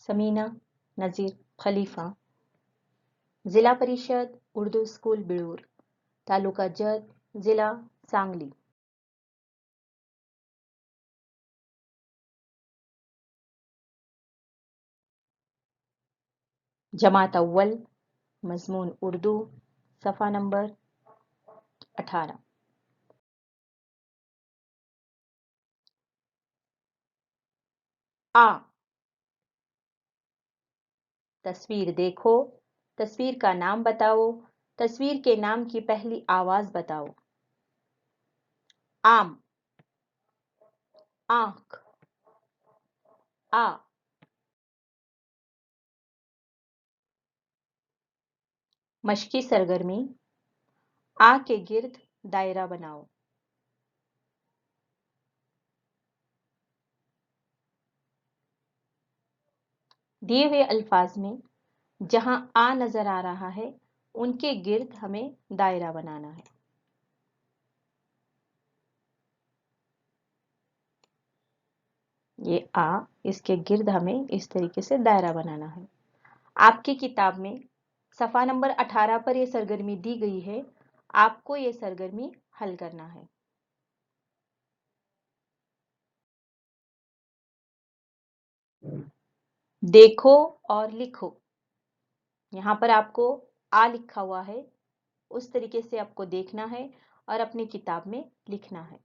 समीना नज़ीर खलीफा, जिला परिषद उर्दू स्कूल बिळूर, तालुका जत, जिला सांगली। जमात अव्वल, मजमून उर्दू, सफ़ा नंबर 18। आ, तस्वीर देखो, तस्वीर का नाम बताओ, तस्वीर के नाम की पहली आवाज बताओ। आम, आंख, आ। मशकी सरगर्मी, आ के गिर्द दायरा बनाओ। दिए हुए अल्फाज में जहां आ नजर आ रहा है उनके गिर्द हमें दायरा बनाना है। ये आ, इसके गिर्द हमें इस तरीके से दायरा बनाना है। आपकी किताब में सफ़ा नंबर 18 पर यह सरगर्मी दी गई है, आपको ये सरगर्मी हल करना है। देखो और लिखो। यहाँ पर आपको आ लिखा हुआ है, उस तरीके से आपको देखना है और अपनी किताब में लिखना है।